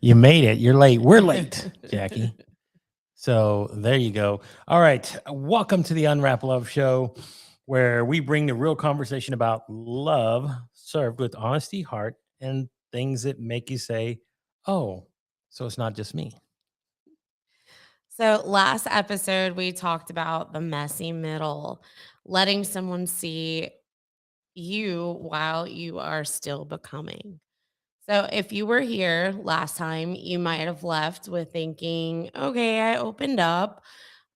You made it. You're late. We're late, Jackie. So there you go. All right. Welcome to the Unwrap Love Show, where we bring the real conversation about love served with honesty, heart, and things that make you say, oh, so it's not just me. So, last episode, we talked about the messy middle, letting someone see you while you are still becoming. So, if you were here last time, you might have left with thinking, okay, I opened up.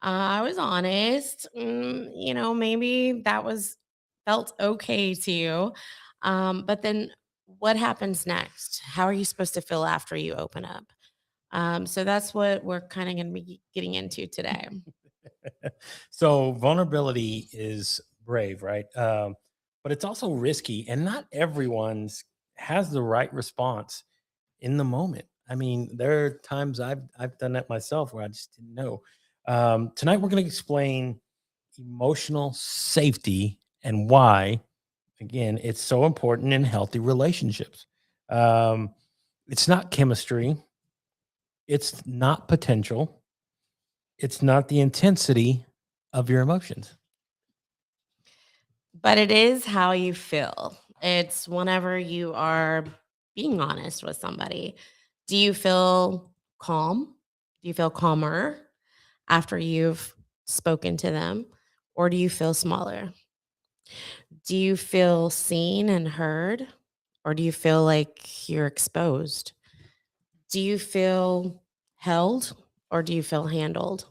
I was honest. Maybe that was felt okay to you. But then what happens next? How are you supposed to feel after you open up? So that's what we're kind of going to be getting into today. So vulnerability is brave, right? But it's also risky, and not everyone's has the right response in the moment. I mean, there are times I've done that myself where I just didn't know. Tonight we're going to explain emotional safety and why, again, it's so important in healthy relationships. Um, it's not chemistry. It's not potential. It's not the intensity of your emotions. But it is how you feel. It's whenever you are being honest with somebody. Do you feel calm? Do you feel calmer after you've spoken to them? Or do you feel smaller? Do you feel seen and heard? Or do you feel like you're exposed? Do you feel held or do you feel handled?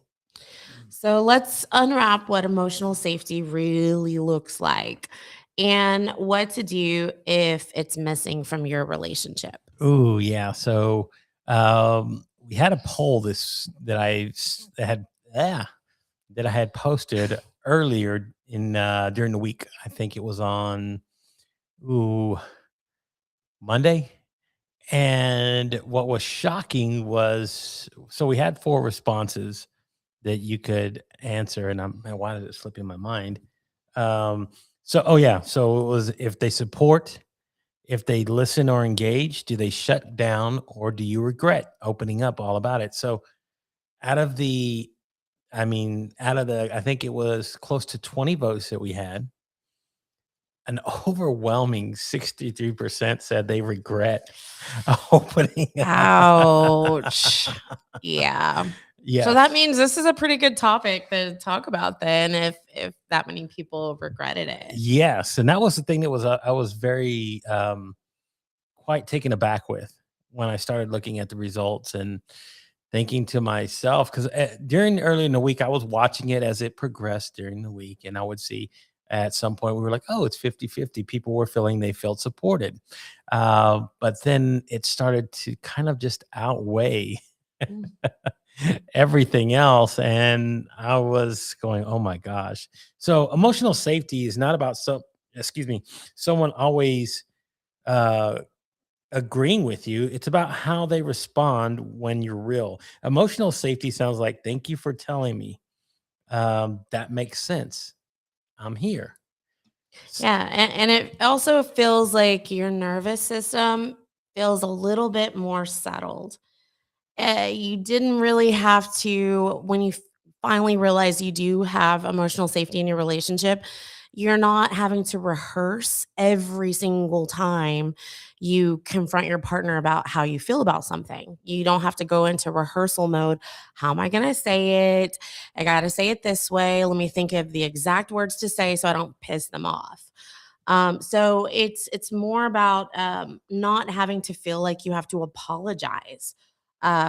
So let's unwrap what emotional safety really looks like and what to do if it's missing from your relationship. Oh yeah. So we had a poll this that had yeah that I had posted earlier in during the week. I think it was on ooh Monday. And what was shocking was so we had four responses that you could answer, and why did it slip in my mind? Um, oh yeah, so it was if they support, if they listen or engage, do they shut down or do you regret opening up all about it? So out of the, I think it was close to 20 votes that we had, an overwhelming 63% said they regret opening Ouch. up. Yeah. So that Yes. means this is a pretty good topic to talk about then if that many people regretted it. Yes, and that was the thing that was I was very quite taken aback with when I started looking at the results and thinking to myself because during early in the week I was watching it as it progressed during the week, and I would see at some point we were like, oh, it's 50-50. People were feeling they felt supported, but then it started to kind of just outweigh Mm. everything else, and I was going, oh my gosh. So emotional safety is not about someone always uh agreeing with you. It's about how they respond when you're real. Emotional safety sounds like, thank you for telling me. That makes sense. I'm here. S- Yeah, and it also feels like your nervous system feels a little bit more settled. You didn't really have to when you finally realize you do have emotional safety in your relationship, you're not having to rehearse every single time you confront your partner about how you feel about something. You don't have to go into rehearsal mode. How am I going to say it? I got to say it this way. Let me think of the exact words to say so I don't piss them off. So it's more about not having to feel like you have to apologize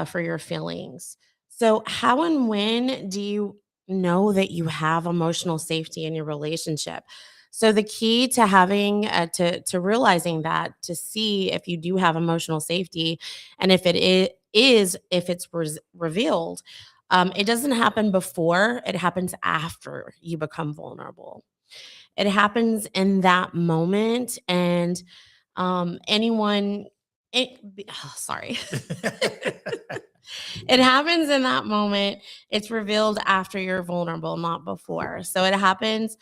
for your feelings. So, how and when do you know that you have emotional safety in your relationship? So, the key to having to realizing that to see if you do have emotional safety, and if if it's revealed, it doesn't happen before; it happens after you become vulnerable. It happens in that moment, and anyone. Sorry. It happens in that moment. It's revealed after you're vulnerable, not before. So it happens.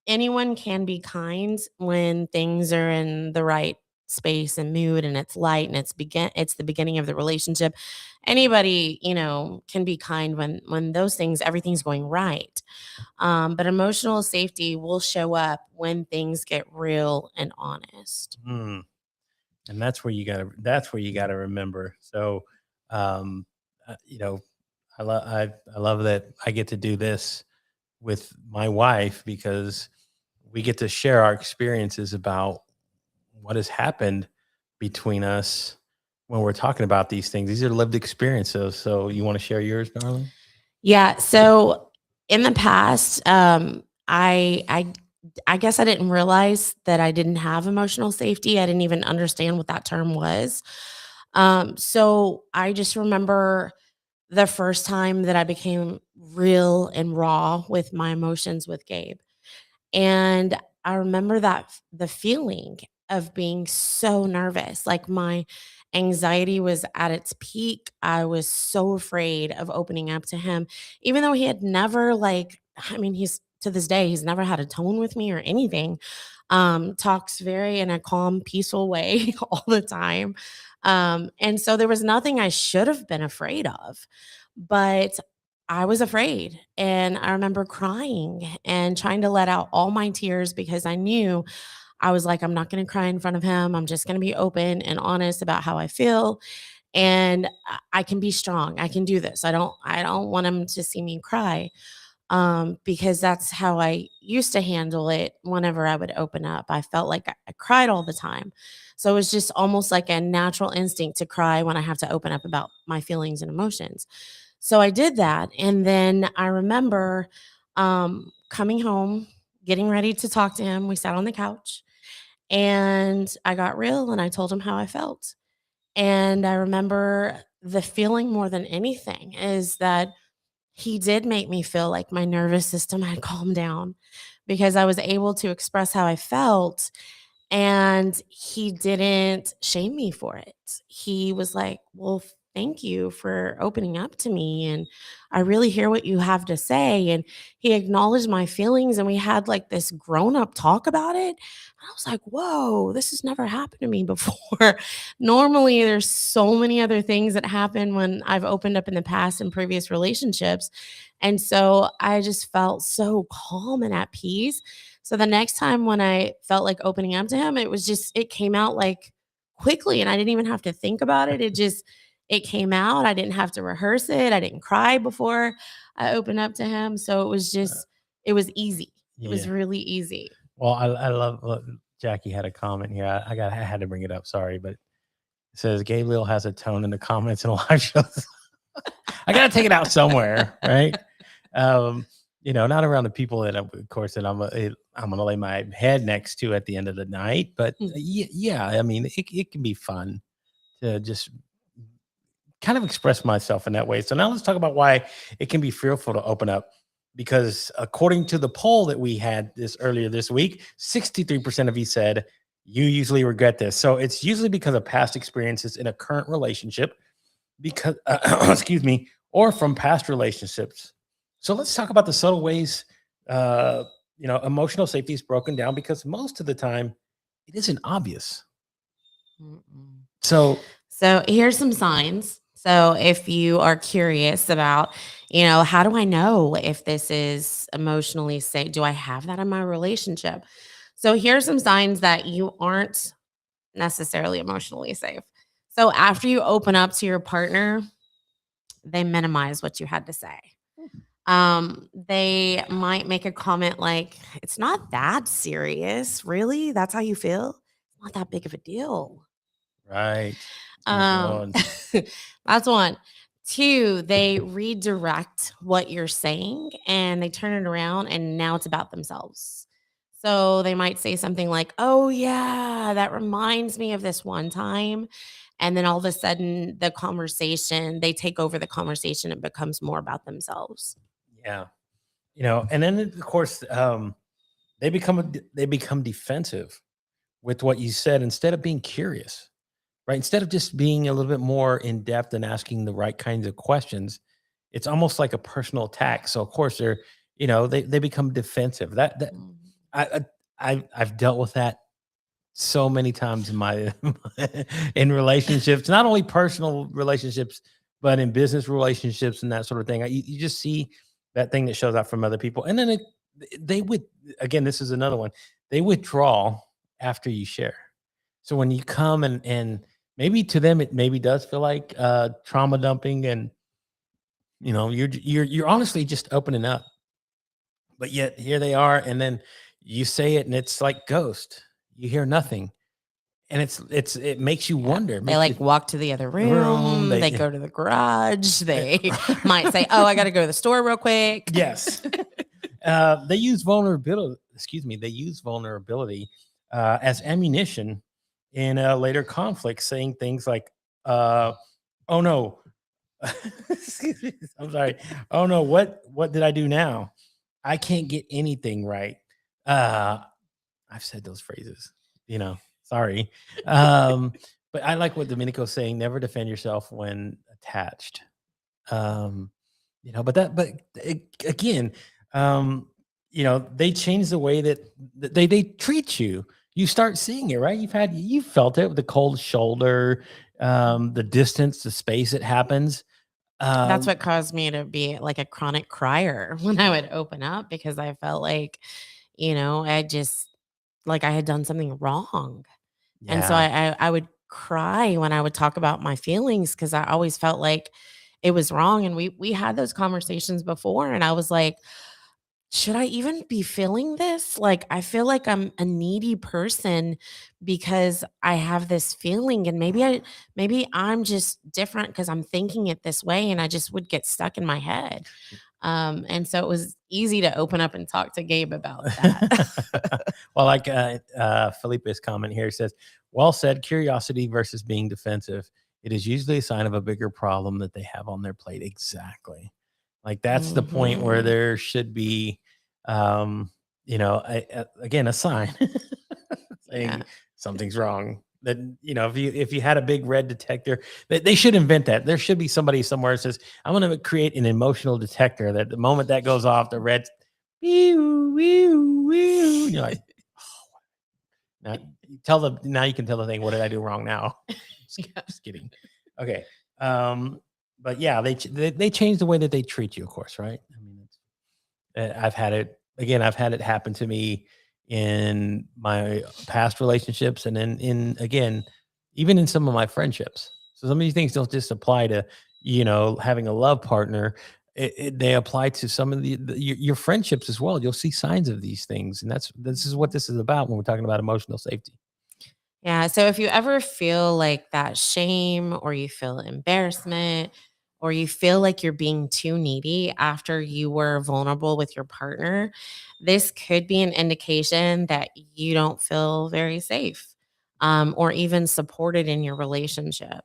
Anyone can be kind when things are in the right space and mood and it's light and it's the beginning of the relationship. Anybody, can be kind when those things everything's going right. But emotional safety will show up when things get real and honest. Mm. And that's where you gotta remember. So, um, you know, I love that I get to do this with my wife because we get to share our experiences about what has happened between us when we're talking about these things. These are lived experiences. So you want to share yours, darling? Yeah. So in the past, I guess I didn't realize that I didn't have emotional safety. I didn't even understand what that term was. So I just remember the first time that I became real and raw with my emotions with Gabe. And I remember the feeling of being so nervous. Like my anxiety was at its peak. I was so afraid of opening up to him, even though he had never I mean, he's to this day, he's never had a tone with me or anything. Talks very in a calm, peaceful way all the time. And so there was nothing I should have been afraid of. But I was afraid, and I remember crying and trying to let out all my tears because I knew I was like, "I'm not gonna cry in front of him. I'm just gonna be open and honest about how I feel, and I can be strong. I can do this. I don't want him to see me cry." Because that's how I used to handle it whenever I would open up. I felt like I cried all the time. So it was just almost like a natural instinct to cry when I have to open up about my feelings and emotions. So I did that. And then I remember coming home, getting ready to talk to him. We sat on the couch and I got real and I told him how I felt. And I remember the feeling more than anything is that he did make me feel like my nervous system had calmed down because I was able to express how I felt and he didn't shame me for it. He was like, "Well, thank you for opening up to me. And I really hear what you have to say." And he acknowledged my feelings and we had like this grown up talk about it. And I was like, whoa, this has never happened to me before. Normally, there's so many other things that happen when I've opened up in the past in previous relationships. And so I just felt so calm and at peace. So the next time when I felt like opening up to him, it came out like quickly and I didn't even have to think about it. It came out. I didn't have to rehearse it. I didn't cry before I opened up to him. So it was easy. It was Yeah. really easy. Well, I love Jackie had a comment here. I had to bring it up. Sorry, but it says Gabriel has a tone in the comments and live shows. I gotta take it out somewhere, right? Not around the people that, of course, that I'm gonna lay my head next to at the end of the night. But yeah, I mean, it can be fun to just kind of express myself in that way. So now let's talk about why it can be fearful to open up. Because according to the poll that we had earlier this week, 63% of you said you usually regret this. So it's usually because of past experiences in a current relationship, because excuse me, or from past relationships. So let's talk about the subtle ways emotional safety is broken down, because most of the time it isn't obvious. Mm-mm. So Here's some signs. So if you are curious about, how do I know if this is emotionally safe? Do I have that in my relationship? So here's some signs that you aren't necessarily emotionally safe. So after you open up to your partner, they minimize what you had to say. They might make a comment like, "It's not that serious, really? That's how you feel? It's not that big of a deal." right. Um, that's one. Two, they redirect what you're saying and they turn it around and now it's about themselves. So they might say something like, "Oh, yeah, that reminds me of this one time." And then all of a sudden, they take over the conversation. It becomes more about themselves. Yeah. And then of course, they become defensive with what you said instead of being curious, right? Instead of just being a little bit more in depth and asking the right kinds of questions, it's almost like a personal attack. So of course they become defensive. That Mhm. I I've dealt with that so many times in my in relationships, not only personal relationships, but in business relationships and that sort of thing. You just see that thing that shows up from other people, and then they would again. This is another one. They withdraw after you share. So when you come and maybe to them it maybe does feel like trauma dumping, and you're honestly just opening up, but yet here they are, and then you say it, and it's like ghost. You hear nothing, and it makes you Yeah. wonder. It They makes you like walk to the other room. room. They go to the garage. They might say, "Oh, I got to go to the store real quick." Yes. They use vulnerability. Excuse me. They use vulnerability as ammunition in later conflicts, saying things like, "Oh no, excuse me, I'm sorry. Oh no, what did I do now? I can't get anything right." Uh, I've said those phrases, sorry. Um, but I like what Domenico's saying, never defend yourself when attached. Um, again, um, they change the way that they treat you. You start seeing it, right? You felt it with the cold shoulder, the distance, the space it happens. That's Um, what caused me to be like a chronic crier when I would open up because I felt like, I just like I had done something wrong. And so yeah. I would cry when I would talk about my feelings because I always felt like it was wrong. And we had those conversations before, and I was like, should I even be feeling this? Like, I feel like I'm a needy person because I have this feeling, and maybe I'm just different because I'm thinking it this way, and I just would get stuck in my head. And so it was easy to open up and talk to Gabe about that. Well, like Felipe's comment here says, well said, curiosity versus being defensive. It is usually a sign of a bigger problem that they have on their plate. Exactly. Like that's the point where Mhm. there should be, again, a sign Yeah. saying something's wrong. That if you had a big red detector, they should invent that. There should be somebody somewhere that says, "I'm going to create an emotional detector." That the moment that goes off, the red, wee-oo, wee-oo, wee-oo, and you're like, now now you can tell the thing, what did I do wrong now? Just kidding. Okay. But yeah, they change the way that they treat you, of course, right? I mean, I've had it happen to me in my past relationships, and then in again, even in some of my friendships. So some of these things don't just apply to, having a love partner. They apply to some of your friendships as well. You'll see signs of these things, and this is what this is about when we're talking about emotional safety. Yeah. So if you ever feel like that shame or you feel embarrassment or you feel like you're being too needy after you were vulnerable with your partner, this could be an indication that you don't feel very safe or even supported in your relationship.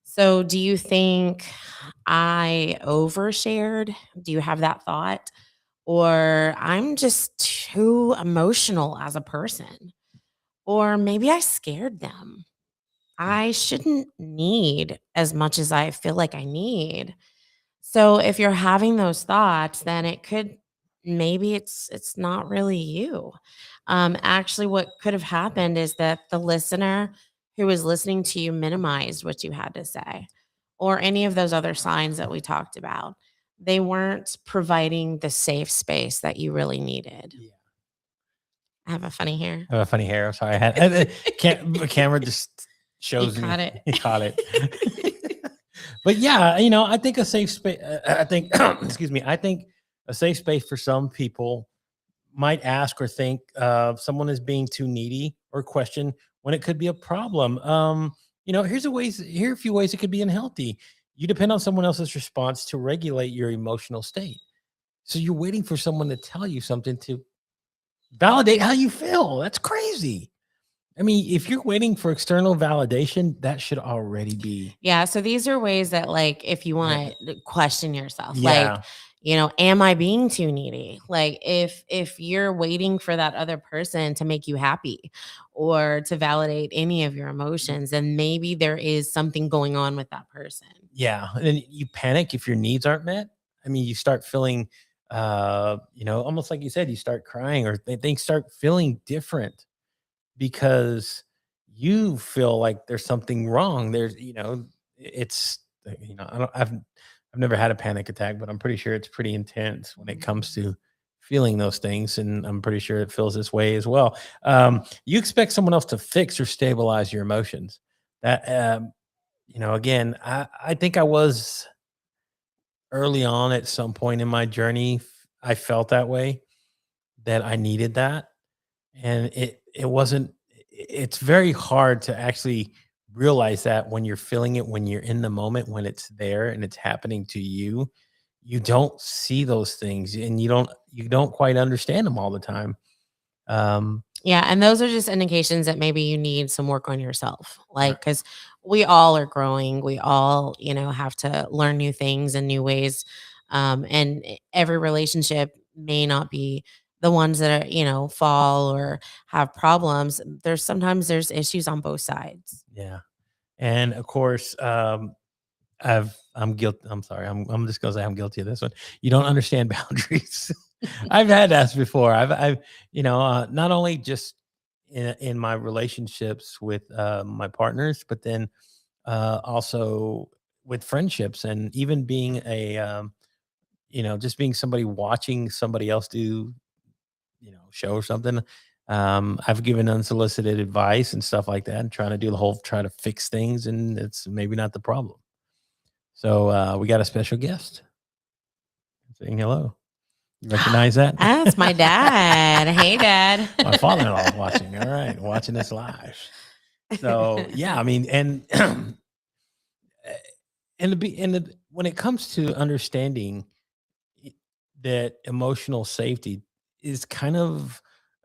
So, do you think I overshared? Do you have that thought? Or I'm just too emotional as a person? Or maybe I scared them. I shouldn't need as much as I feel like I need. So if you're having those thoughts, then it could maybe it's not really you. Actually, what could have happened is that the listener who was listening to you minimized what you had to say, or any of those other signs that we talked about. They weren't providing the safe space that you really needed. Yeah. I have a funny hair. I have a funny hair. I'm sorry. The camera just You shows me. caught it. He caught it. But yeah, I think a safe space. I think, excuse me. I think a safe space for some people might ask or think someone is being too needy or question when it could be a problem. Here are a few ways it could be unhealthy. You depend on someone else's response to regulate your emotional state. So you're waiting for someone to tell you something to validate how you feel. That's crazy. I mean, if you're waiting for external validation, that should already be. Yeah, so these are ways that, like, if you Yeah. wanna question yourself, like, Yeah. am I being too needy? Like, if you're waiting for that other person to make you happy or to validate any of your emotions, then maybe there is something going on with that person. Yeah. And then you panic if your needs aren't met. I mean, you start feeling, almost like you said, you start crying or things start feeling different because you feel like there's something wrong. There's, it's, I've never had a panic attack, but I'm pretty sure it's pretty intense when it comes to feeling those things. And I'm pretty sure it feels this way as well. You expect someone else to fix or stabilize your emotions. That, again, I think I was early on at some point in my journey. I felt that way, that I needed that. And it wasn't, it's very hard to actually realize that when you're feeling it, when you're in the moment, when it's there and it's happening to you. You don't see those things, and you don't quite understand them all the time. um Yeah, and those are just indications that maybe you need some work on yourself. right. Like, because we all are growing. We all, have to learn new things and new ways. And every relationship may not be the ones that are, fall or have problems. There's issues on both sides. Yeah. And of course, I'm guilty. I'm sorry. I'm just gonna say I'm guilty of this one. You don't understand boundaries. I've had that before. I've not only just in my relationships with my partners, but then also with friendships, and even being just being somebody watching somebody else do show or something. I've given unsolicited advice and stuff like that, and trying to do the whole try to fix things, and it's maybe not the problem. So we got a special guest saying hello. You recognize that? That's my dad. Hey, Dad. My father-in-law is watching. All right, watching this live. So yeah, I mean, and when it comes to understanding i- that emotional safety is kind of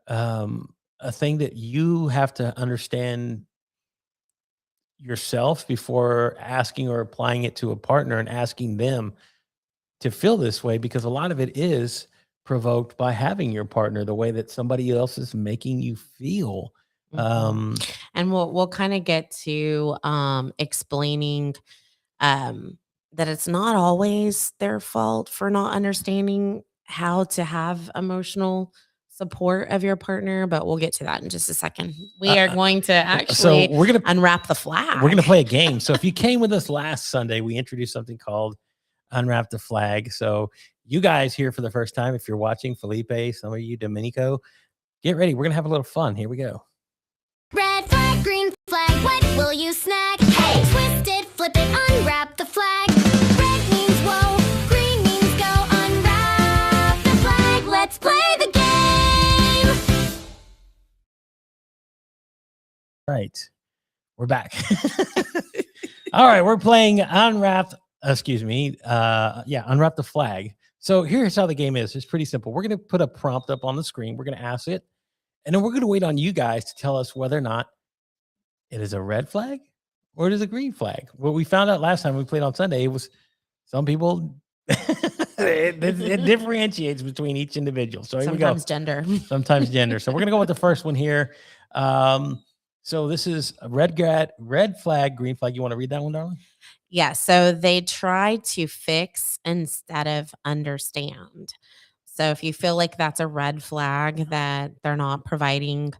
a thing that you have to understand yourself before asking or applying it to a partner and asking them to feel this way, because a lot of it is provoked by having your partner the way that somebody else is making you feel. Mhm. um And we'll kind of get to explaining um, that it's not always their fault for not understanding how to have emotional support of your partner, but we'll get to that in just a second. We are uh, going to so actually we're gonna unwrap the we're gonna flag. play a game. So if you came with us last Sunday, we introduced something called Unwrap the Flag. So you guys here for the first time, if you're watching, Felipe, some of you, Domenico, get ready. We're gonna have a little fun. Here we go. Red flag, green flag, what will you snag? Hey! Twist it, flip it, unwrap the flag. Red means whoa, green means go. Unwrap the flag, let's play the game! Right. We're back. All right, we're playing Unwrap. Excuse me. Unwrap the Flag. So here's how the game is. It's pretty simple. We're going to put a prompt up on the screen. We're going to ask it, and then we're going to wait on you guys to tell us whether or not it is a red flag or it is a green flag. What we found out last time we played on Sunday, it was some people. it differentiates between each individual. So here we go. Sometimes gender. Sometimes gender. So we're gonna go with the first one here. So this is a red flag, green flag. You want to read that one, darling? Yeah, so they try to fix instead of understand. So if you feel like that's a red flag that they're not providing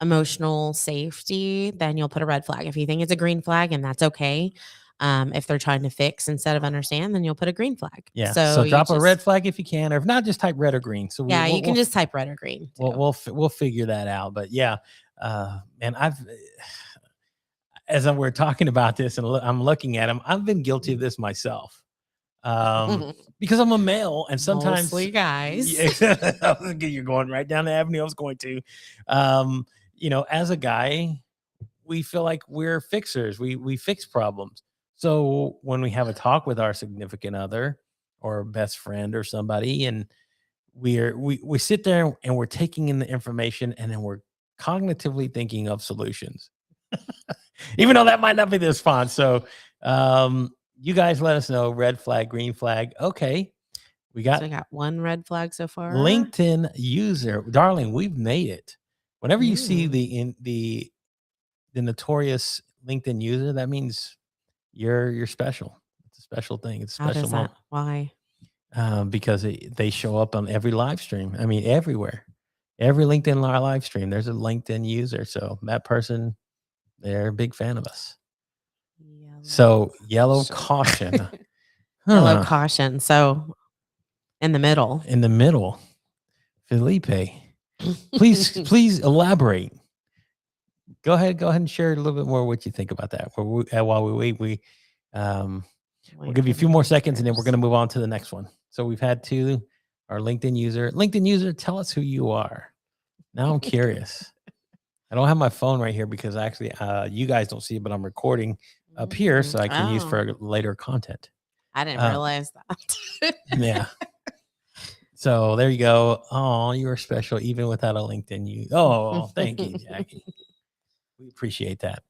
emotional safety, then you'll put a red flag. If you think it's a green flag, and that's okay. If they're trying to fix instead of understand, then you'll put a green flag. Yeah. So So you drop a red just, flag if you can, or if not, just type red or green. So yeah, you can just type red or green too. we'll figure that out. But yeah, and as we're talking about this and I'm looking at them, I've been guilty of this myself. Because I'm a male, and sometimes Mostly guys. you're going right down the avenue I was going to. As a guy, we feel like we're fixers. We fix problems. So when we have a talk with our significant other or best friend or somebody, and we sit there and we're taking in the information, and then we're cognitively thinking of solutions, even though that might not be the response. So you guys let us know, red flag, green flag. Okay. We So got I got one red flag so far. LinkedIn user. Darling, we've made it. Whenever you see Mm. the notorious LinkedIn user, that means you're special. It's a special thing. It's a How special does that? moment. Why? Because they show up on every live stream. I mean, everywhere. every LinkedIn live stream, there's a LinkedIn user. So that person, they're a big fan of us. So yellow caution. Yellow Huh. caution. So in the middle. In the middle. Felipe, please elaborate. Go ahead and share a little bit more what you think about that. While we wait, we'll give you a few more seconds and then we're going to move on to the next one. So we've had our LinkedIn user, tell us who you are. Now I'm curious. I don't have my phone right here because actually you guys don't see it, but I'm recording up here so I can use for later content. I didn't realize that. Yeah. So there you go. Oh, you are special even without a LinkedIn. Oh, thank you, Jackie. We appreciate that.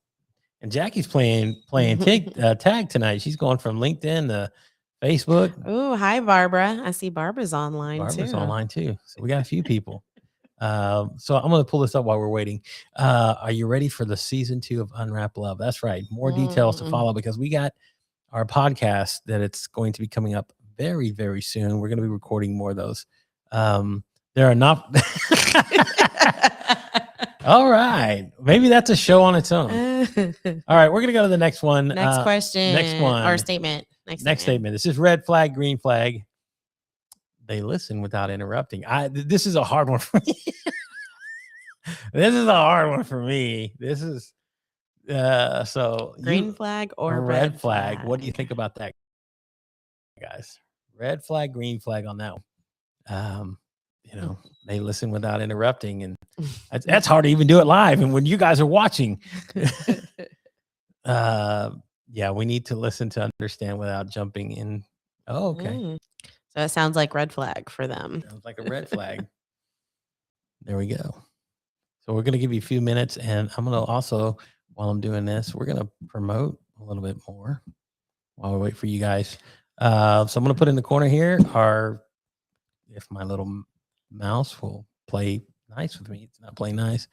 And Jackie's playing tag tonight. She's going from LinkedIn to Facebook. Oh, hi, Barbara. I see Barbara's online Barbara's too. online too. So we got a few people. So I'm going to pull this up while we're waiting. Are you ready for the season 2 of Unwrap Love? That's right. More details to follow because we got our podcast that it's going to be coming up very, very soon. We're going to be recording more of those. There are not. All right. Maybe that's a show on its own. All right. We're going to go to the next one. Next question. Next one. Or statement. Next statement. This is red flag, green flag. They listen without interrupting. This is a hard one for me. This is a hard one for me. This is so green flag or red flag. What do you think about that, guys? Red flag, green flag on that one. They listen without interrupting, and that's hard to even do it live. And when you guys are watching, yeah, we need to listen to understand without jumping in. Oh, okay. So it sounds like red flag for them. Sounds like a red flag. There we go. So we're going to give you a few minutes, and I'm going to also, while I'm doing this, we're going to promote a little bit more while we wait for you guys. So I'm going to put in the corner here if my little mouse will play nice with me. It's not playing nice.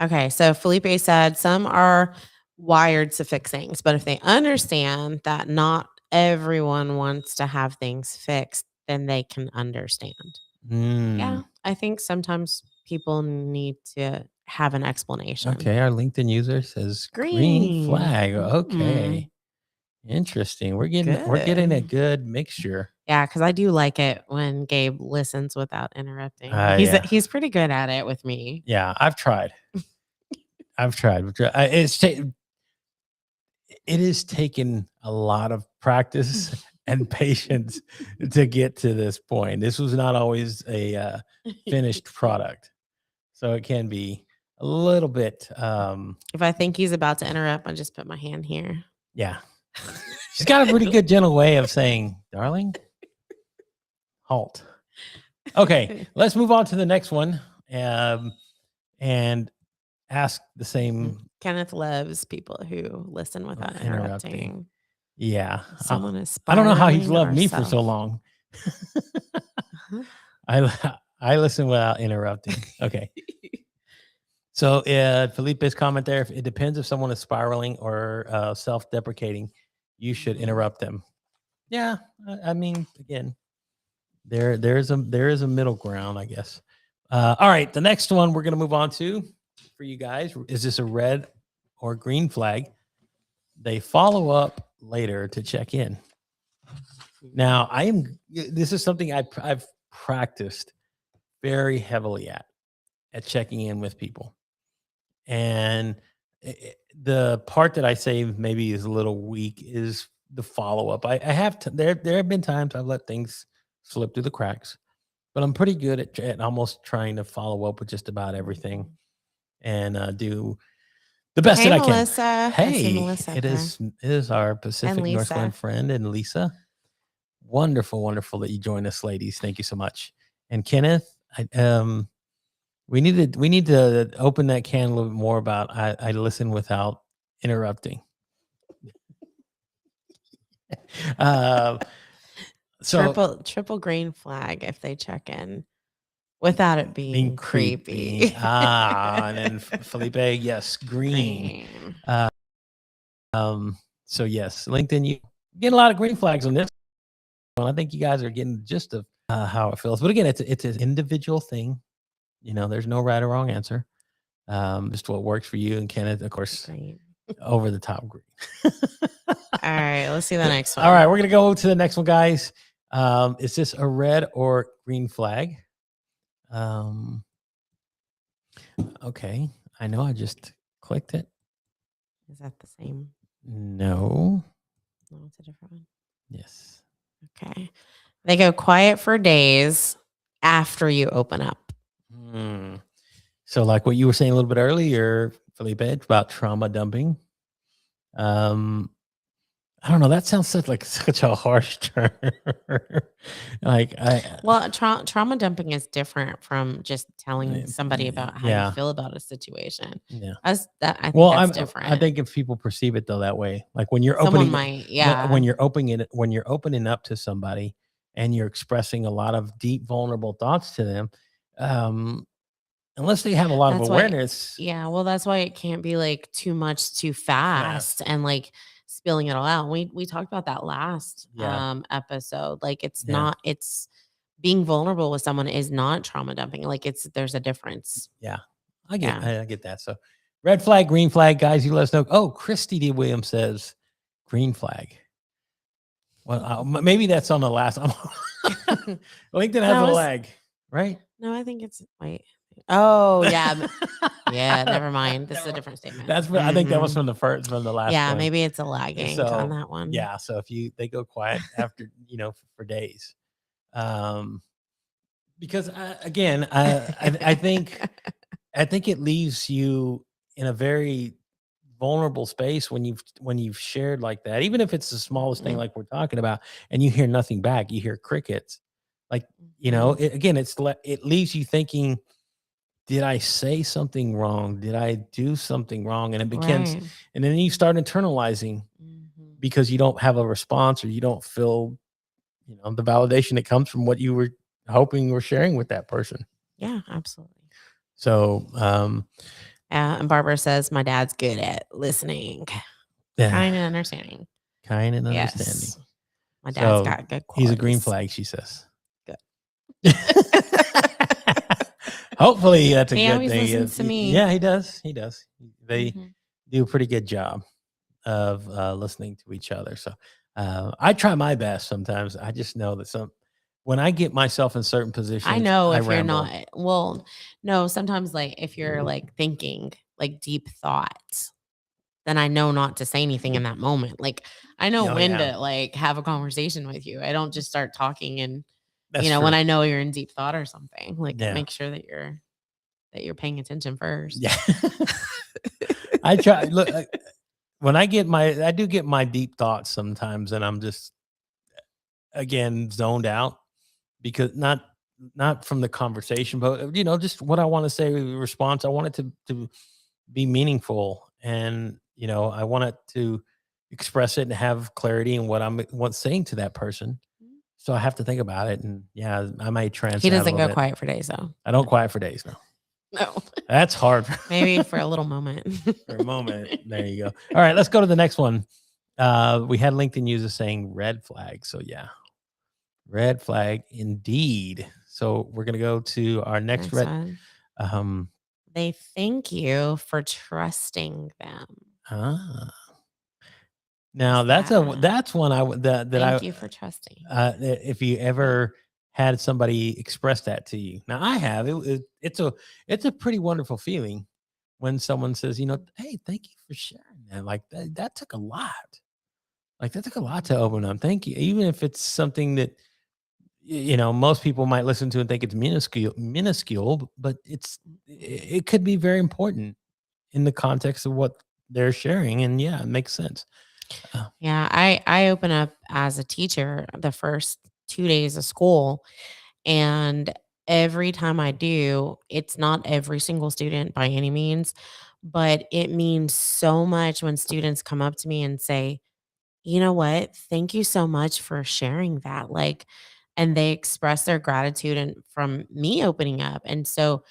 Okay. So Felipe said some are wired to fix things, but if they understand that not everyone wants to have things fixed, then they can understand. Yeah. I think sometimes people need to have an explanation. Okay. Our LinkedIn user says green flag. Okay. Interesting. We're getting a good mixture. Yeah, because I do like it when Gabe listens without interrupting. He's pretty good at it with me. Yeah, I've tried. It has taken a lot of practice and patience to get to this point. This was not always a finished product, so it can be a little bit. If I think he's about to interrupt, I just put my hand here. Yeah. She's got a pretty good gentle way of saying, darling, halt. Okay, let's move on to the next one and ask the same. Kenneth loves people who listen without interrupting. Yeah. Someone is I don't know how he's loved me for so long. I listen without interrupting. Okay. So Felipe's comment there, it depends if someone is spiraling or self-deprecating. You should interrupt them. Yeah, I mean, again, there is a middle ground, I guess. All right, the next one we're going to move on to for you guys. Is this a red or green flag? They follow up later to check in. Now, this is something I've practiced very heavily at checking in with people. And the part that I say maybe is a little weak is the follow-up. I have there have been times I've let things slip through the cracks, but I'm pretty good at almost trying to follow up with just about everything and do the best that I can. Melissa. Hey, Melissa it is our Pacific Northwind friend and Lisa. Wonderful that you joined us, ladies. Thank you so much. And Kenneth, we need to open that can a little bit more about I listen without interrupting. So triple green flag if they check in without it being creepy. And then Felipe, yes, green. So yes, LinkedIn, you get a lot of green flags on this one. I think you guys are getting the gist of how it feels. But again, it's an individual thing. There's no right or wrong answer. Just what works for you. And Kenneth, of course, Great. over the top green. All right, let's see the next one. All right, we're gonna go to the next one, guys. Is this a red or green flag? Okay, I know I just clicked it. Is that the same? No. No, it's a different one. Yes. Okay. They go quiet for days after you open up. So, like what you were saying a little bit earlier, Felipe, about trauma dumping. I don't know. That sounds such a harsh term. Well, trauma dumping is different from just telling somebody about how yeah. you feel about a situation. Yeah. I think that's different. I think if people perceive it though that way, like when you're Someone opening, might, yeah. when you're opening up to somebody and you're expressing a lot of deep, vulnerable thoughts to them, unless they have a lot of awareness. Yeah. Well, that's why it can't be like too much too fast and like spilling it all out. We talked about that last episode. Like it's being vulnerable with someone is not trauma dumping. Like there's a difference. Yeah. I get that. So red flag, green flag, guys, you let us know. Oh, Christy D. Williams says green flag. Well, maybe that's on the last. LinkedIn has a lag, right? No, I think it's wait. Oh yeah, yeah. Never mind. This is a different statement. I think that was from the last. Yeah, one. maybe it's a lagging on that one. Yeah, so if they go quiet after for days, because again, I think it leaves you in a very vulnerable space when you've shared like that, even if it's the smallest thing like we're talking about, and you hear nothing back, you hear crickets. Like it leaves you thinking, did I say something wrong? Did I do something wrong? And it becomes, and then you start internalizing because you don't have a response or you don't feel, the validation that comes from what you were hoping or sharing with that person. Yeah, absolutely. So, and Barbara says, my dad's good at listening. Kind and understanding. Yes. My dad's got good qualities. He's a green flag, she says. Good. Hopefully that's a good thing. He always listens to me. Yeah, he does. They do a pretty good job of listening to each other. So I try my best sometimes. I just know that when I get myself in certain positions, I know if you're not, well, no, sometimes like if you're like thinking like deep thoughts, then I know not to say anything in that moment. Like I know when to like have a conversation with you. I don't just start talking and when I know you're in deep thought or something, like make sure that you're paying attention first. Yeah. I try look when I do get my deep thoughts sometimes, and I'm just again zoned out because not from the conversation, but just what I want to say in response. I want it to be meaningful, and I want it to express it and have clarity in what I'm saying to that person. So I have to think about it, and I might translate. He doesn't go quiet for days, though. I don't quiet for days, no. No, that's hard. Maybe for a little moment. For a moment, there you go. All right, let's go to the next one. We had LinkedIn users saying red flag, so red flag indeed. So we're gonna go to our next red. They thank you for trusting them. Now that's one thank you for trusting. If you ever had somebody express that to you, now I have. It's a pretty wonderful feeling when someone says, hey, thank you for sharing that. Like that took a lot. Like that took a lot to open up. Thank you, even if it's something that most people might listen to and think it's minuscule, but it could be very important in the context of what they're sharing, and it makes sense. I open up as a teacher the first 2 days of school, and every time I do, it's not every single student by any means, but it means so much when students come up to me and say, you know what, thank you so much for sharing that. Like, and they express their gratitude and from me opening up. And so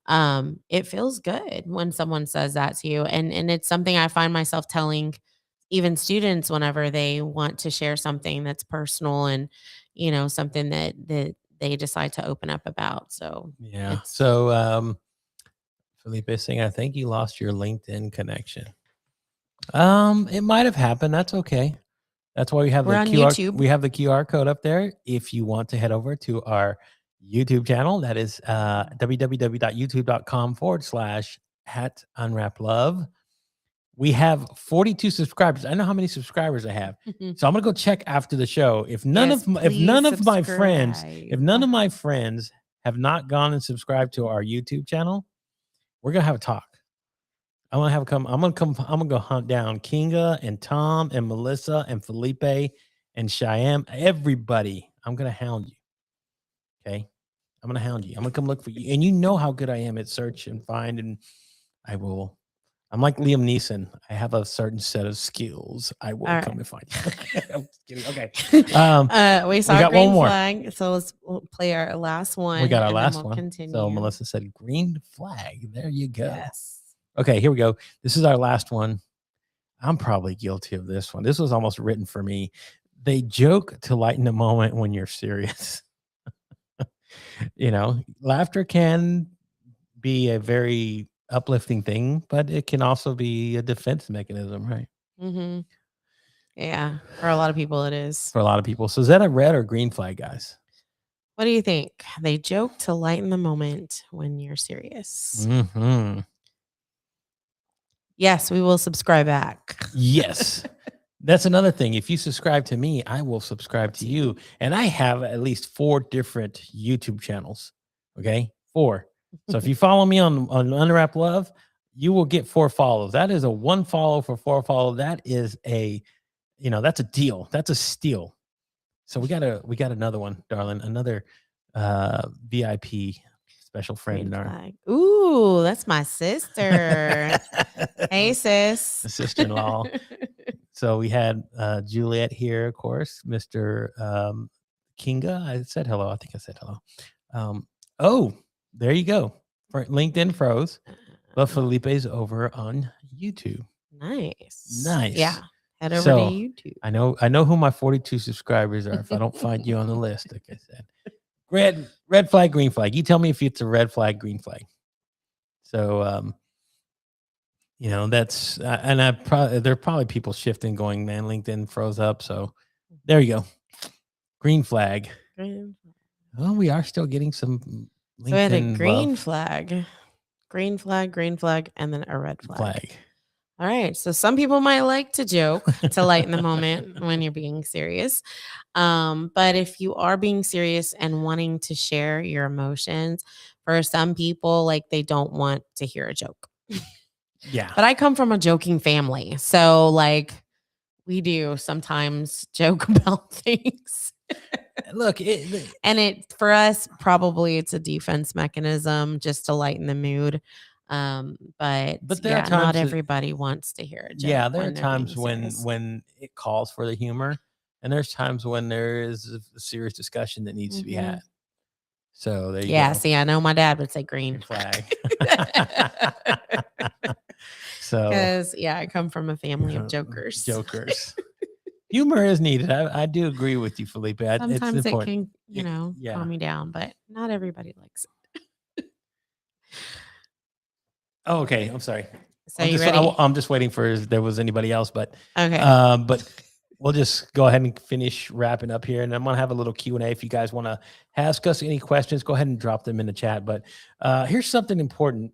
it feels good when someone says that to you. And it's something I find myself telling even students whenever they want to share something that's personal and something that they decide to open up about. So Yeah. it's So Felipe is saying, I think you lost your LinkedIn connection. It might have happened. That's okay. That's why we have We're the on QR. YouTube. We have the QR code up there. If you want to head over to our YouTube channel, that is www.youtube.com/@unwraplove. We have 42 subscribers. I know how many subscribers I have, so I'm gonna go check after the show. If none Yes, of my friends have not gone and subscribed to our YouTube channel, we're gonna have a talk. I'm gonna go hunt down Kinga and Tom and Melissa and Felipe and Cheyenne. Everybody, I'm gonna hound you. Okay, I'm gonna hound you. I'm gonna come look for you, and you know how good I am at search and find, and I will. I'm like Liam Neeson. I have a certain set of skills. I will All come right. and find you. I'm just kidding. Okay. We saw got green one more. flag, so we'll play our last one. We got our and then last we'll one. Continue. So Melissa said green flag. There you go. Yes. Okay, here we go. This is our last one. I'm probably guilty of this one. This was almost written for me. They joke to lighten the moment when you're serious. Laughter can be a very uplifting thing, but it can also be a defense mechanism, right? Mm-hmm. Yeah, for a lot of people it is. For a lot of people. So is that a red or green flag, guys? What do you think? They joke to lighten the moment when you're serious. Mm-hmm. Yes, we will subscribe back. Yes. That's another thing. If you subscribe to me, I will subscribe to you. And I have at least 4 different YouTube channels. Okay? 4. So if you follow me on Unwrap Love, you will get 4 follows. That is a 1 follow for 4 follow. That is that's a deal. That's a steal. So we got another one, darling. Another VIP special friend in our flag. Ooh, that's my sister. Hey, sis. Sister-in-law. So we had Juliet here, of course, Mr. Kinga. I said hello. I think I said hello. Oh, there you go. LinkedIn froze, but Felipe's over on YouTube. Nice. Yeah. Head over to YouTube. I know who my 42 subscribers are if I don't find you on the list, like I said. Red flag, green flag. You tell me if it's a red flag, green flag. So that's and there are probably people shifting, going, man, LinkedIn froze up. So there you go. Green flag. Well, we are still getting some LinkedIn. So I had a green flag, and then a red flag. All right. So some people might like to joke to lighten the moment when you're being serious. But if you are being serious and wanting to share your emotions, for some people, like, they don't want to hear a joke. Yeah. But I come from a joking family. So, like, we do sometimes joke about things. Look, for us, probably it's a defense mechanism just to lighten the mood. But there are times not everybody wants to hear a joke. Yeah, there are times when it calls for the humor, and there's times when there is a serious discussion that needs to be had. So there you go. See, I know my dad would say green flag. So because I come from a family of jokers. Humor is needed. I do agree with you, Felipe. Sometimes it's it important. can, calm me down, but not everybody likes it. Oh, okay. I'm sorry. So you ready? I'm just waiting for if there was anybody else, but okay. But we'll just go ahead and finish wrapping up here, and I'm gonna have a little Q&A. If you guys want to ask us any questions, go ahead and drop them in the chat. But here's something important.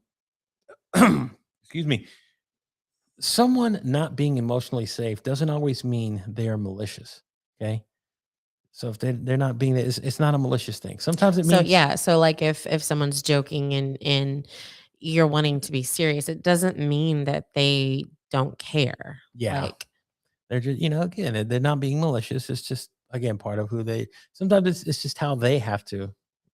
Excuse me. Someone not being emotionally safe doesn't always mean they are malicious. Okay. So if they're not being, it's not a malicious thing. Sometimes it means. So like if someone's joking and you're wanting to be serious, it doesn't mean that they don't care. Yeah. Like, they're just, again, they're not being malicious. It's just, again, part of who sometimes it's just how they have to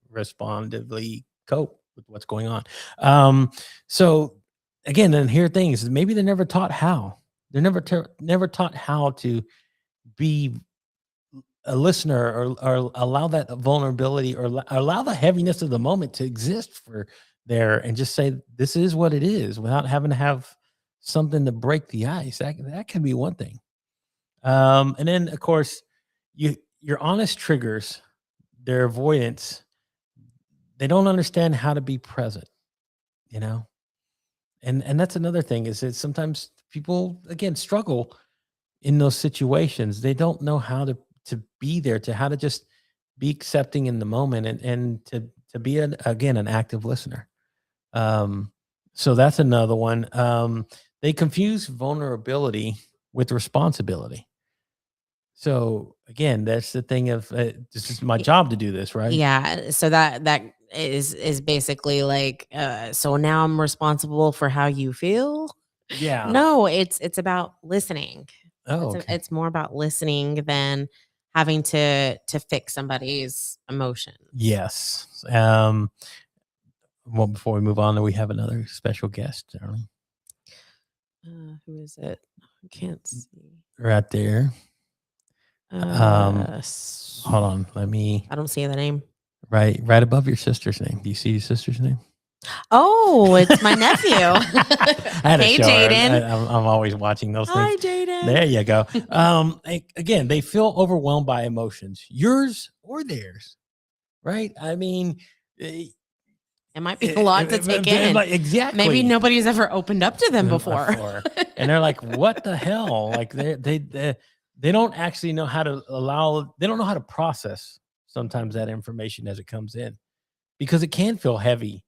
responsively cope with what's going on. So again, then here are things, maybe they're never taught how. They're never taught how to be a listener or allow that vulnerability or allow the heaviness of the moment to exist for there and just say, this is what it is, without having to have something to break the ice. That can be one thing. And then, of course, your honest triggers, their avoidance they don't understand how to be present, you know? And that's another thing is that sometimes people again struggle in those situations. They don't know how to be there, to how to just be accepting in the moment and to be again an active listener. Um, so that's another one. They confuse vulnerability with responsibility. So again, that's the thing of this is my Y- job to do this, right? Yeah. So that is basically like, so now I'm responsible for how you feel. Yeah. No, it's about listening. Oh, okay. It's more about listening than having to fix somebody's emotions. Yes. Well, before we move on, we have another special guest, darling, Who is it? I can't see. right there. Hold on. Let me I don't see the name. right above your sister's name. Do you see your sister's name? Oh, it's my nephew. I had to Hey, show her. Jaden. I'm always watching those Hi, things. Jaden. There you go. Again, they feel overwhelmed by emotions, yours or theirs, right? I mean, It might be a lot to take in. Exactly. Maybe nobody's ever opened up to them before. And they're like, "What the hell?" Like they don't actually know how to allow. They don't know how to process sometimes that information as it comes in because it can feel heavy.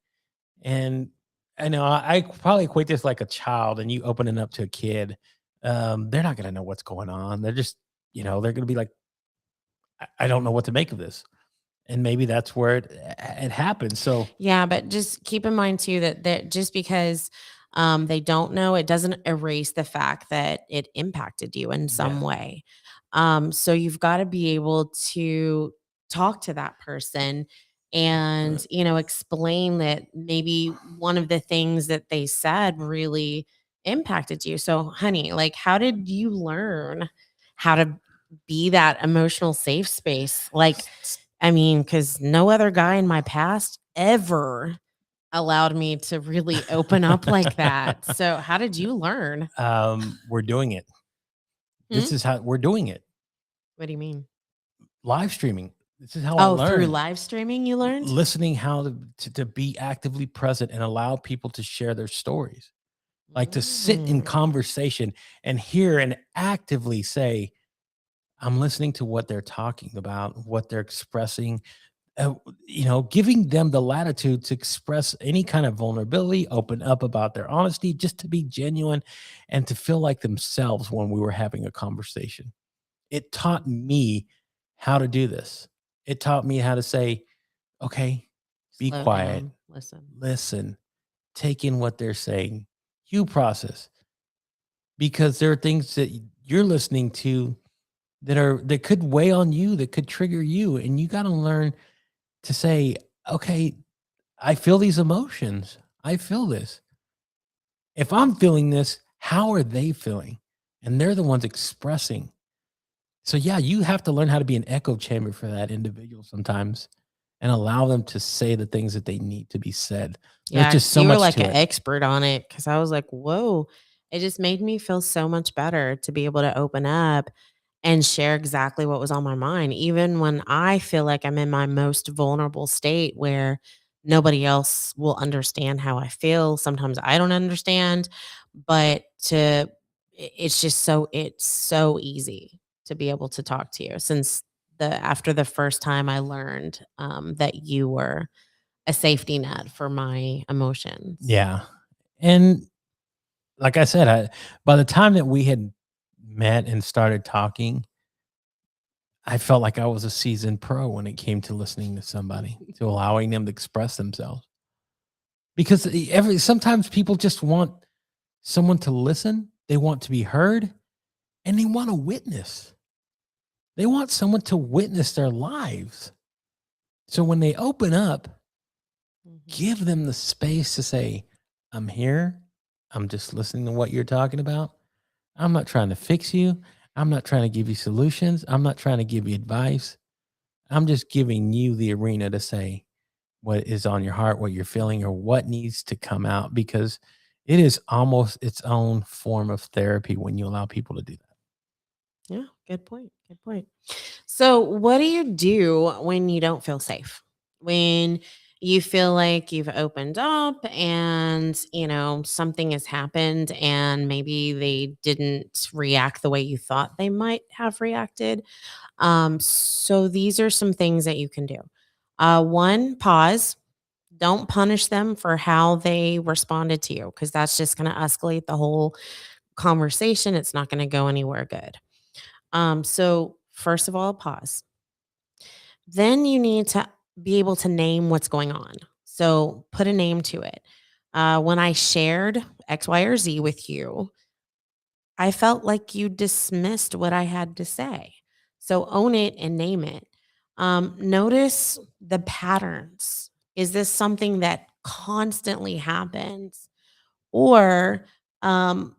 And I know I probably equate this like a child, and you opening up to a kid. They're not going to know what's going on. They're just, they're going to be like, I don't know what to make of this. And maybe that's where it happens. So Yeah, but just keep in mind too that just because they don't know, it doesn't erase the fact that it impacted you in some way. So you've got to be able to talk to that person and explain that maybe one of the things that they said really impacted you. So, honey, like, how did you learn how to be that emotional safe space? Like, I mean, because no other guy in my past ever allowed me to really open up like that. So how did you learn? we're doing it. This Hmm? is how we're doing it. What do you mean? Live streaming. This is how I Oh, through learned. live streaming you learned? Listening how to be actively present and allow people to share their stories. Like to sit in Mm. conversation and hear and actively say, I'm listening to what they're talking about, what they're expressing, giving them the latitude to express any kind of vulnerability, open up about their honesty, just to be genuine and to feel like themselves when we were having a conversation. It taught me how to do this. It taught me how to say, okay, be Slow quiet, down, listen. listen, take in what they're saying, you process, because there are things that you're listening to that could weigh on you, that could trigger you, and you got to learn to say, okay, I feel these emotions. I feel this. If I'm feeling this, how are they feeling? And they're the ones expressing. So yeah, you have to learn how to be an echo chamber for that individual sometimes and allow them to say the things that they need to be said. There's Yeah, just 'cause so you were much like to an it. expert on it because I was like, whoa, it just made me feel so much better to be able to open up and share exactly what was on my mind, even when I feel like I'm in my most vulnerable state where nobody else will understand how I feel. Sometimes I don't understand, but it's so easy to be able to talk to you since after the first time I learned that you were a safety net for my emotions. Yeah. And like I said, by the time that we had met and started talking, I felt like I was a seasoned pro when it came to listening to somebody, to allowing them to express themselves. Because sometimes people just want someone to listen, they want to be heard, and they want a witness. They want someone to witness their lives. So when they open up, Mhm. give them the space to say, I'm here. I'm just listening to what you're talking about. I'm not trying to fix you. I'm not trying to give you solutions. I'm not trying to give you advice. I'm just giving you the arena to say what is on your heart, what you're feeling, or what needs to come out, because it is almost its own form of therapy when you allow people to do that. Yeah, good point. Good point. So, what do you do when you don't feel safe? When you feel like you've opened up and, something has happened and maybe they didn't react the way you thought they might have reacted. So these are some things that you can do. One, pause. Don't punish them for how they responded to you because that's just going to escalate the whole conversation. It's not going to go anywhere good. So first of all, pause. Then you need to be able to name what's going on. So put a name to it. When I shared X, Y, or Z with you, I felt like you dismissed what I had to say. So own it and name it. Notice the patterns. Is this something that constantly happens? Or, um,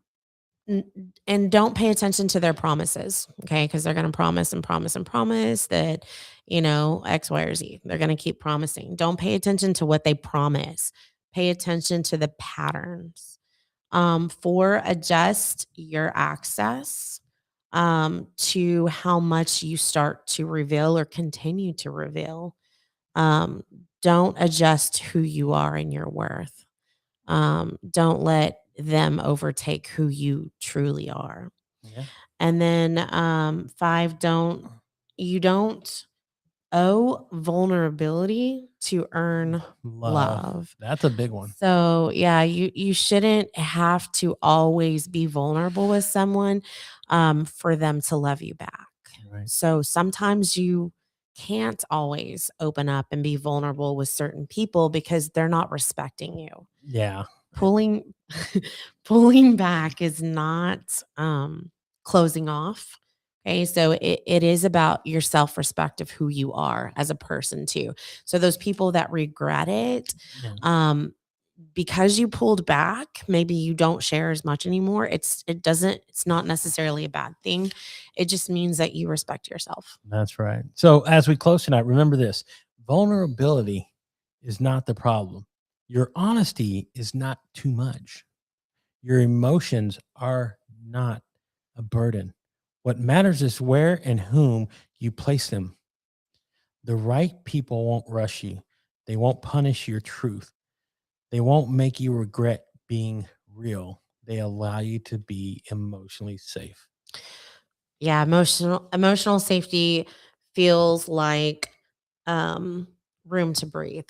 and don't pay attention to their promises, okay? Because they're going to promise and promise and promise that, X, Y, or Z. They're going to keep promising. Don't pay attention to what they promise. Pay attention to the patterns. For adjust your access to how much you start to reveal or continue to reveal. Um, don't adjust who you are and your worth. Don't let them overtake who you truly are. Yeah. And then 5, you don't owe vulnerability to earn love. That's a big one. So yeah, you shouldn't have to always be vulnerable with someone for them to love you back. Right. So sometimes you can't always open up and be vulnerable with certain people because they're not respecting you. Yeah. Pulling pulling back is not closing off. Okay, so it is about your self-respect of who you are as a person too. So those people that regret it, Yeah. because you pulled back, maybe you don't share as much anymore. It's not necessarily a bad thing. It just means that you respect yourself. That's right. So as we close tonight, remember this: vulnerability is not the problem. Your honesty is not too much. Your emotions are not a burden. What matters is where and whom you place them. The right people won't rush you. They won't punish your truth. They won't make you regret being real. They allow you to be emotionally safe. Yeah, emotional safety feels like room to breathe.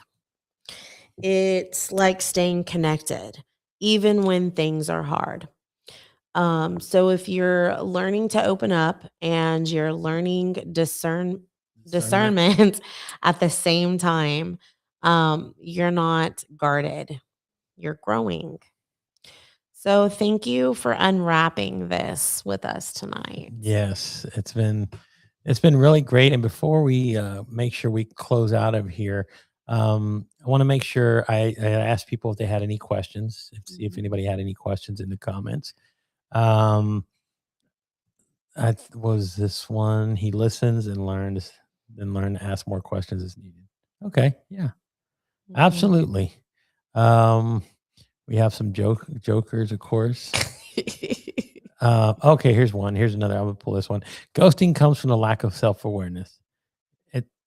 It's like staying connected even when things are hard. So if you're learning to open up and you're learning discernment at the same time, you're not guarded. You're growing. So thank you for unwrapping this with us tonight. Yes, it's been really great. And before we make sure we close out of here, I want to make sure I asked people if they had any questions. See if anybody had any questions in the comments. Was this one? He listens and learns, then learn to ask more questions as needed. Okay, yeah, Mhm. absolutely. We have some jokers, of course. Okay, here's one. Here's another. I'm gonna pull this one. Ghosting comes from the lack of self-awareness.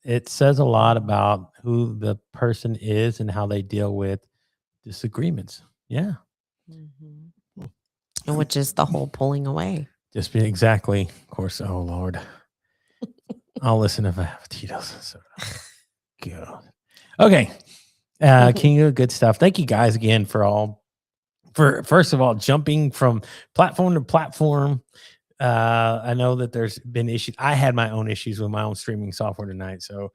It says a lot about who the person is and how they deal with disagreements. Yeah. Mhm. Which is the whole pulling away. Just be exactly, of course. Oh Lord. I'll listen if I have Tito's. So God. Okay. Kinga, good stuff. Thank you guys again for first of all jumping from platform to platform. I know that there's been issues. I had my own issues with my own streaming software tonight. So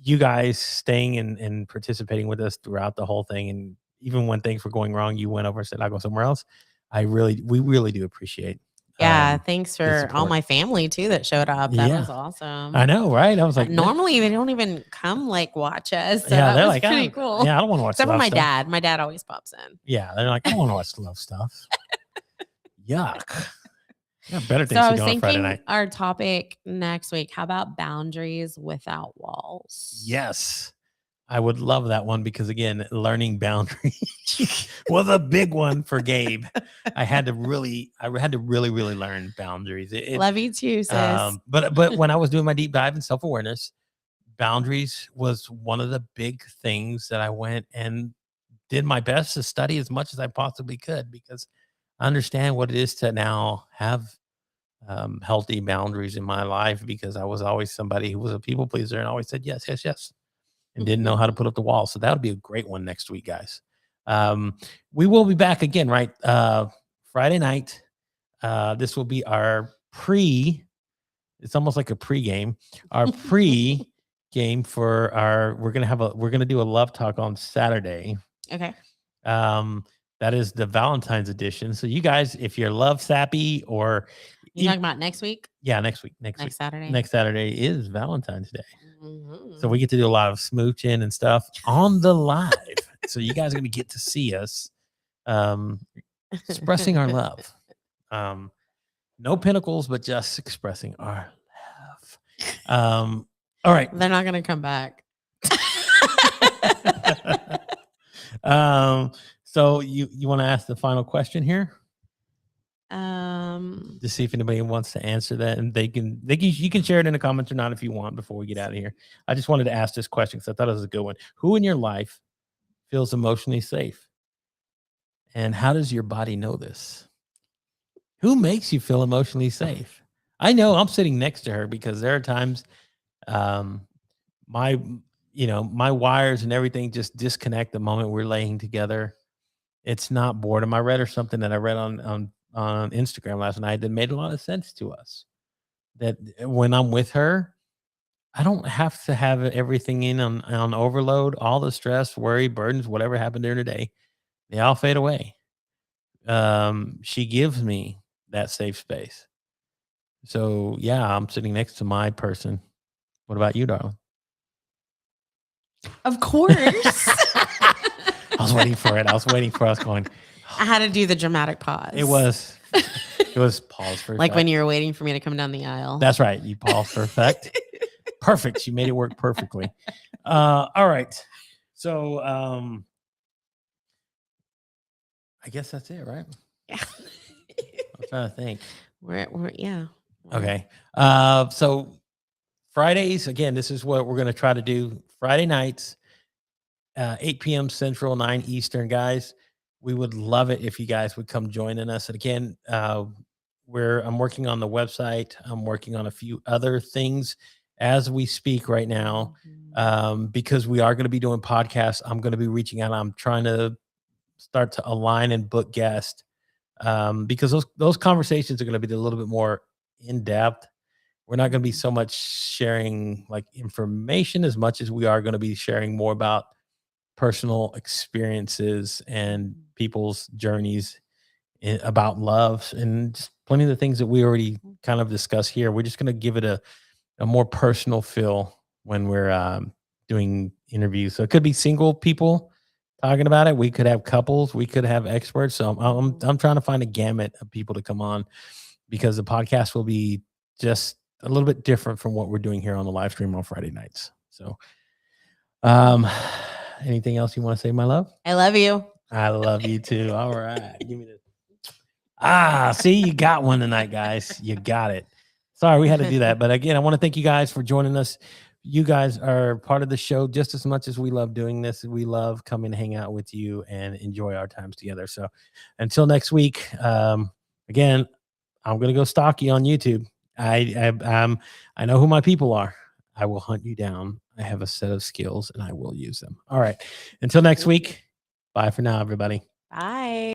you guys staying and participating with us throughout the whole thing, and even when things were going wrong, you went over and said, "I'll go somewhere else." We really do appreciate. Yeah, thanks the for all support. my family too that showed up. That Yeah. was awesome. I know, right? I was like, Normally they don't even come like watch us. So yeah, that they're was like, pretty cool. Yeah, I don't want to watch Except for love my stuff. dad. My dad always pops in. Yeah, they're like, I don't want to watch love stuff. Yuck. Yeah, better So things I to was do on Friday thinking night. our topic next week. How about boundaries without walls? Yes. I would love that one because again, learning boundaries was a big one for Gabe. I had to really learn boundaries. Love you too, sis. But when I was doing my deep dive in self-awareness, boundaries was one of the big things that I went and did my best to study as much as I possibly could, because I understand what it is to now have healthy boundaries in my life, because I was always somebody who was a people pleaser and always said yes, yes, yes, and didn't know how to put up the wall. So that would be a great one next week, guys. We will be back again, right? Friday night. This will be our it's almost like a pre-game, our pre-game for we're going to do a love talk on Saturday. Okay. That is the Valentine's edition. So you guys, if you're love sappy or You talking about next week? Yeah, next week. Next Saturday. Next Saturday is Valentine's Day. Mm-hmm. So we get to do a lot of smooching and stuff on the live. So you guys are going to get to see us expressing our love. No pinnacles, but just expressing our love. All right. They're not going to come back. So you want to ask the final question here? To see if anybody wants to answer that, and you can share it in the comments or not if you want before we get out of here. I just wanted to ask this question because I thought it was a good one. Who in your life feels emotionally safe? And how does your body know this? Who makes you feel emotionally safe? I know I'm sitting next to her because there are times my wires and everything just disconnect the moment we're laying together. It's not boredom. I read something that I read on Instagram last night that made a lot of sense to us. That when I'm with her, I don't have to have everything in on overload. All the stress, worry, burdens, whatever happened during the day, they all fade away. She gives me that safe space. So yeah, I'm sitting next to my person. What about you, darling? Of course. I was waiting for it. I was waiting for us going. I had to do the dramatic pause. It was pause for like when you were waiting for me to come down the aisle. That's right. You paused for effect. Perfect. You made it work perfectly. All right. So I guess that's it, right? Yeah. I'm trying to think. Yeah. Okay. So Fridays, again, this is what we're going to try to do. Friday nights, 8 p.m. Central, 9 Eastern, guys. We would love it if you guys would come joining us. And again, I'm working on the website. I'm working on a few other things as we speak right now, because we are going to be doing podcasts. I'm going to be reaching out. I'm trying to start to align and book guests, because those conversations are going to be a little bit more in depth. We're not going to be so much sharing like information as much as we are going to be sharing more about personal experiences and people's journeys about love, and just plenty of the things that we already kind of discussed here. We're just going to give it a more personal feel when we're doing interviews. So it could be single people talking about it. We could have couples. We could have experts. So I'm trying to find a gamut of people to come on, because the podcast will be just a little bit different from what we're doing here on the live stream on Friday nights. So, anything else you want to say, my love? I love you. I love you too. All right. Give me this. See, you got one tonight, guys. You got it. Sorry, we had to do that. But again, I want to thank you guys for joining us. You guys are part of the show just as much as we love doing this. We love coming to hang out with you and enjoy our times together. So until next week, again, I'm going to go stalk you on YouTube. I know who my people are. I will hunt you down. I have a set of skills and I will use them. All right. Until next week. Bye for now, everybody. Bye.